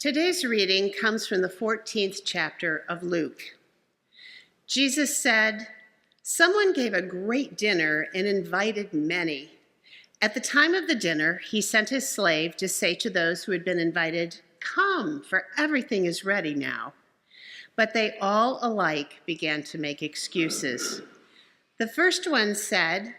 Today's reading comes from the 14th chapter of Luke. Jesus said, "Someone gave a great dinner and invited many. At the time of the dinner, he sent his slave to say to those who had been invited, 'Come, for everything is ready now.' But they all alike began to make excuses. The first one said,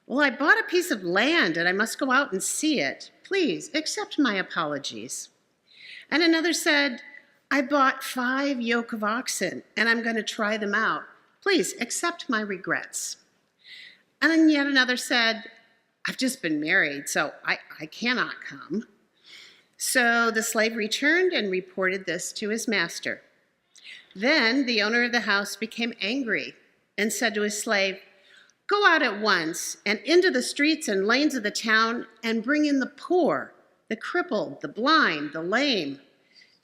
'Well, I bought a piece of land and I must go out and see it. Please accept my apologies.' And another said, 'I bought 5 yoke of oxen and I'm going to try them out. Please accept my regrets.' And then yet another said, 'I've just been married, so I cannot come.' So the slave returned and reported this to his master. Then the owner of the house became angry and said to his slave, 'Go out at once and into the streets and lanes of the town and bring in the poor, the crippled, the blind, the lame.'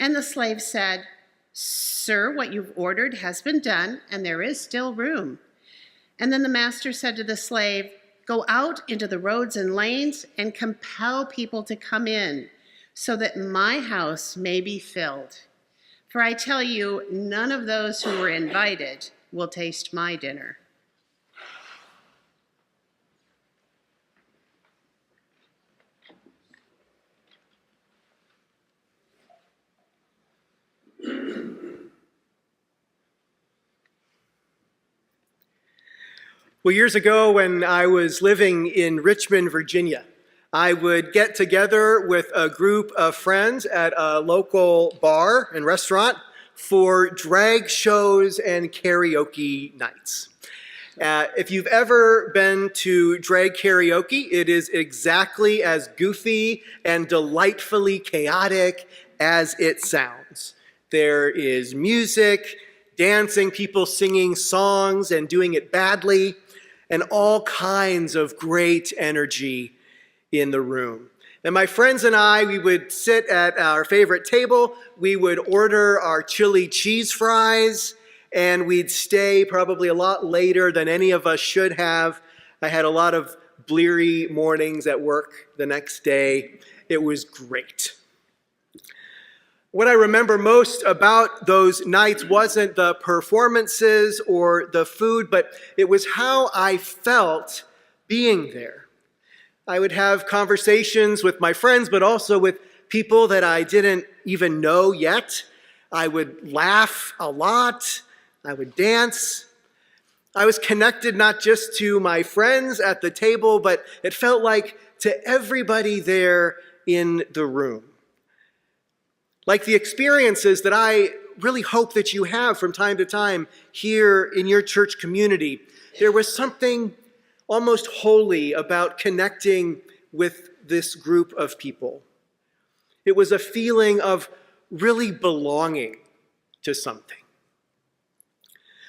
And the slave said, 'Sir, what you've ordered has been done, and there is still room.' And then the master said to the slave, 'Go out into the roads and lanes and compel people to come in, so that my house may be filled. For I tell you, none of those who were invited will taste my dinner.'" Well, years ago when I was living in Richmond, Virginia, I would get together with a group of friends at a local bar and restaurant for drag shows and karaoke nights. If you've ever been to drag karaoke, it is exactly as goofy and delightfully chaotic as it sounds. There is music, dancing, people singing songs and doing it badly, and all kinds of great energy in the room. And my friends and I, we would sit at our favorite table, we would order our chili cheese fries, and we'd stay probably a lot later than any of us should have. I had a lot of bleary mornings at work the next day. It was great. What I remember most about those nights wasn't the performances or the food, but it was how I felt being there. I would have conversations with my friends, but also with people that I didn't even know yet. I would laugh a lot. I would dance. I was connected not just to my friends at the table, but it felt like to everybody there in the room. Like the experiences that I really hope that you have from time to time here in your church community, there was something almost holy about connecting with this group of people. It was a feeling of really belonging to something.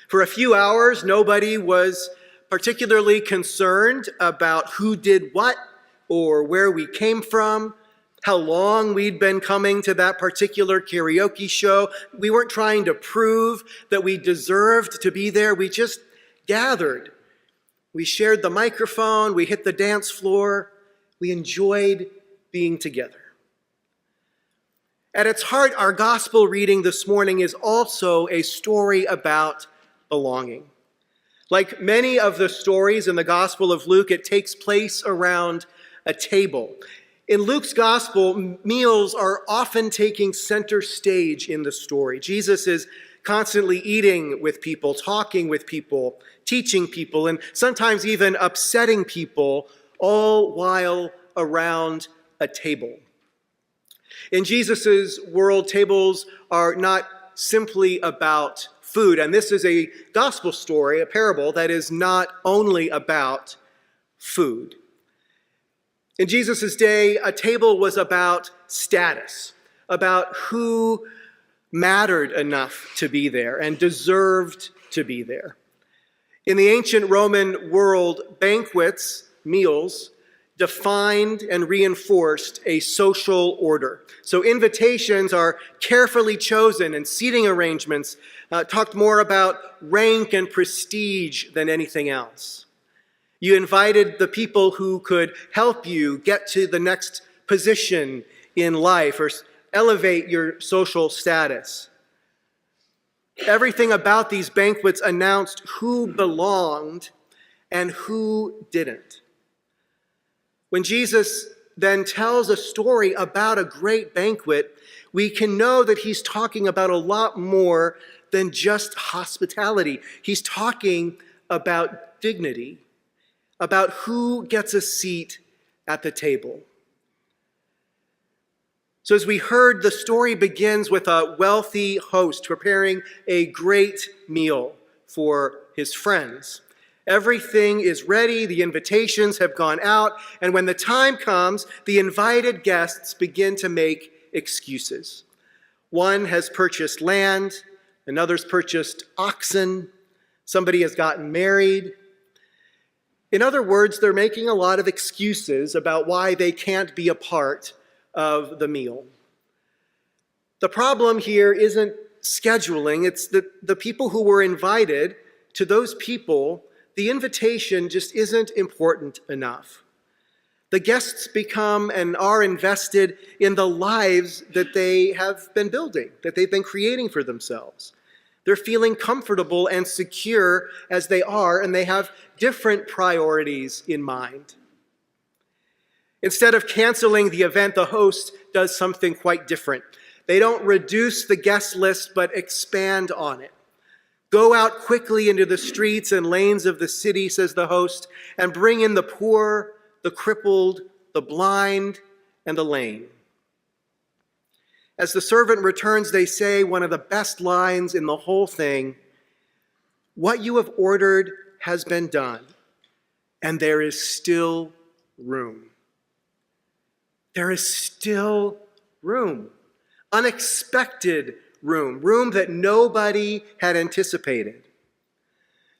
For a few hours, nobody was particularly concerned about who did what or where we came from, how long we'd been coming to that particular karaoke show. We weren't trying to prove that we deserved to be there. We just gathered. We shared the microphone. We hit the dance floor. We enjoyed being together. At its heart, our gospel reading this morning is also a story about belonging. Like many of the stories in the Gospel of Luke, it takes place around a table. In Luke's gospel, meals are often taking center stage in the story. Jesus is constantly eating with people, talking with people, teaching people, and sometimes even upsetting people, all while around a table. In Jesus' world, tables are not simply about food, and this is a gospel story, a parable that is not only about food. In Jesus' day, a table was about status, about who mattered enough to be there and deserved to be there. In the ancient Roman world, banquets, meals, defined and reinforced a social order. So invitations are carefully chosen, and seating arrangements talked more about rank and prestige than anything else. You invited the people who could help you get to the next position in life, or elevate your social status. Everything about these banquets announced who belonged and who didn't. When Jesus then tells a story about a great banquet, we can know that he's talking about a lot more than just hospitality. He's talking about dignity, about who gets a seat at the table. So as we heard, the story begins with a wealthy host preparing a great meal for his friends. Everything is ready, the invitations have gone out, and when the time comes, the invited guests begin to make excuses. One has purchased land, another's purchased oxen, somebody has gotten married. In other words, they're making a lot of excuses about why they can't be a part of the meal. The problem here isn't scheduling, it's the people who were invited. To those people, the invitation just isn't important enough. The guests become and are invested in the lives that they have been building, that they've been creating for themselves. They're feeling comfortable and secure as they are, and they have different priorities in mind. Instead of canceling the event, the host does something quite different. They don't reduce the guest list, but expand on it. Go out quickly into the streets and lanes of the city, says the host, and bring in the poor, the crippled, the blind, and the lame. As the servant returns, they say one of the best lines in the whole thing: "What you have ordered has been done, and there is still room." There is still room. Unexpected room. Room that nobody had anticipated.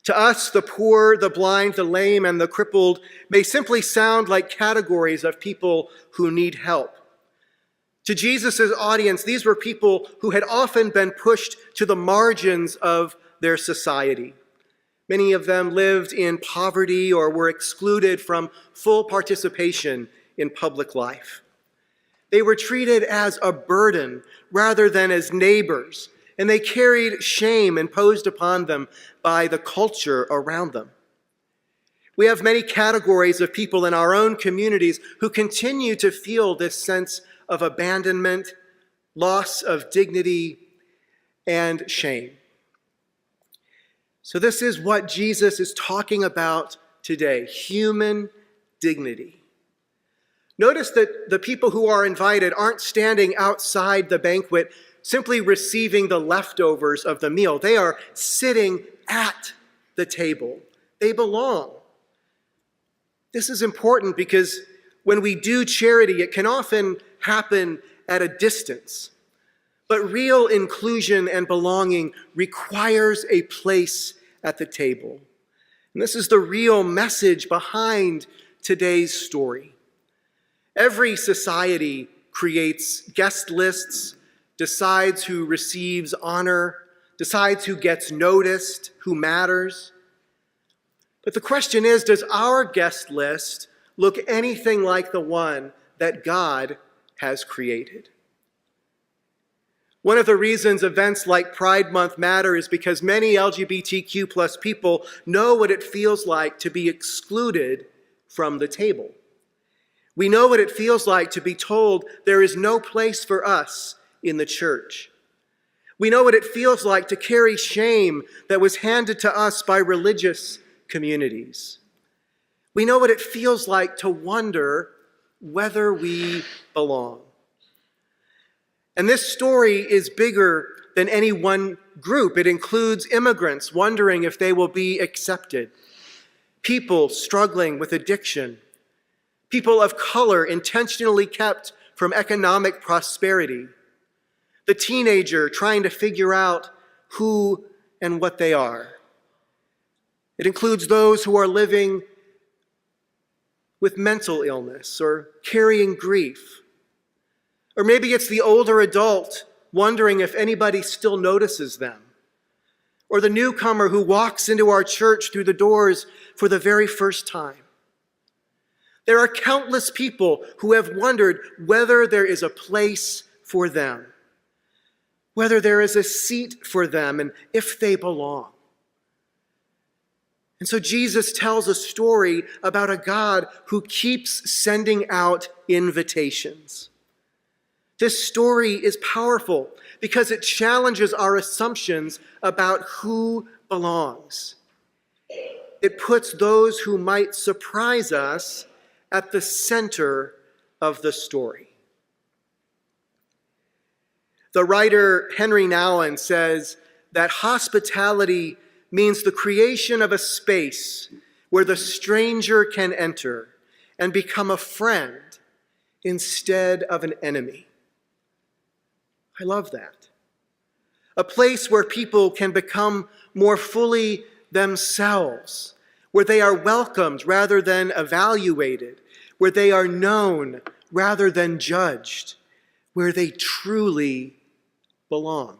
To us, the poor, the blind, the lame, and the crippled may simply sound like categories of people who need help. To Jesus' audience, these were people who had often been pushed to the margins of their society. Many of them lived in poverty or were excluded from full participation in public life. They were treated as a burden rather than as neighbors, and they carried shame imposed upon them by the culture around them. We have many categories of people in our own communities who continue to feel this sense of abandonment, loss of dignity, and shame. So this is what Jesus is talking about today: human dignity. Notice that the people who are invited aren't standing outside the banquet simply receiving the leftovers of the meal. They are sitting at the table. They belong. This is important because when we do charity, it can often happen at a distance. But real inclusion and belonging requires a place at the table. And this is the real message behind today's story. Every society creates guest lists, decides who receives honor, decides who gets noticed, who matters. But the question is, does our guest list look anything like the one that God has created? One of the reasons events like Pride Month matter is because many LGBTQ plus people know what it feels like to be excluded from the table. We know what it feels like to be told there is no place for us in the church. We know what it feels like to carry shame that was handed to us by religious communities. We know what it feels like to wonder whether we belong. And this story is bigger than any one group. It includes immigrants wondering if they will be accepted, people struggling with addiction, people of color intentionally kept from economic prosperity, the teenager trying to figure out who and what they are. It includes those who are living with mental illness or carrying grief. Or maybe it's the older adult wondering if anybody still notices them. Or the newcomer who walks into our church through the doors for the very first time. There are countless people who have wondered whether there is a place for them, whether there is a seat for them, and if they belong. And so Jesus tells a story about a God who keeps sending out invitations. This story is powerful because it challenges our assumptions about who belongs. It puts those who might surprise us at the center of the story. The writer Henry Nouwen says that hospitality means the creation of a space where the stranger can enter and become a friend instead of an enemy. I love that. A place where people can become more fully themselves, where they are welcomed rather than evaluated, where they are known rather than judged, where they truly belong.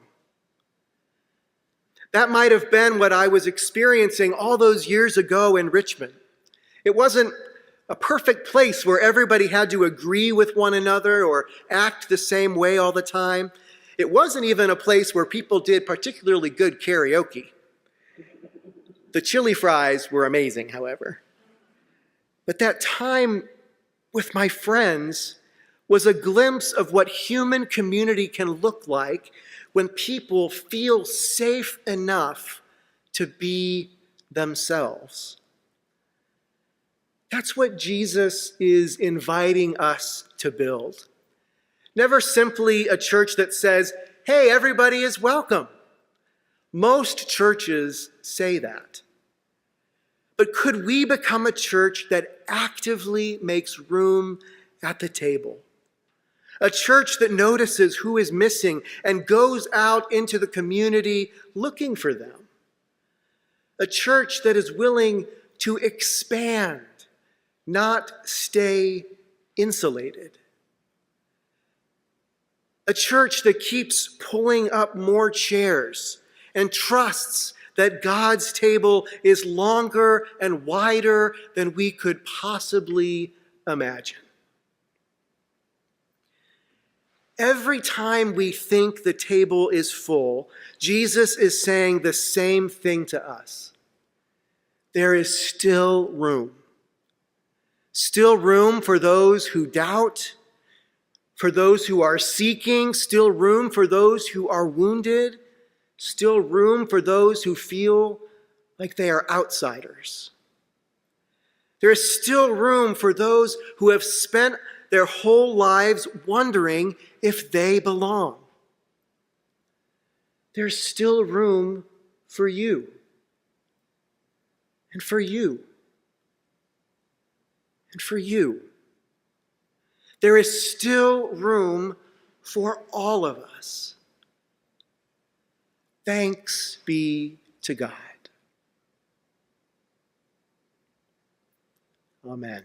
That might have been what I was experiencing all those years ago in Richmond. It wasn't a perfect place where everybody had to agree with one another or act the same way all the time. It wasn't even a place where people did particularly good karaoke. The chili fries were amazing, however. But that time with my friends was a glimpse of what human community can look like when people feel safe enough to be themselves. That's what Jesus is inviting us to build. Never simply a church that says, hey, everybody is welcome. Most churches say that. But could we become a church that actively makes room at the table? A church that notices who is missing and goes out into the community looking for them. A church that is willing to expand, not stay insulated. A church that keeps pulling up more chairs and trusts that God's table is longer and wider than we could possibly imagine. Every time we think the table is full, Jesus is saying the same thing to us. There is still room. Still room for those who doubt, for those who are seeking, still room for those who are wounded, still room for those who feel like they are outsiders. There is still room for those who have spent their whole lives wondering if they belong. There's still room for you and for you and for you. There is still room for all of us. Thanks be to God. Amen.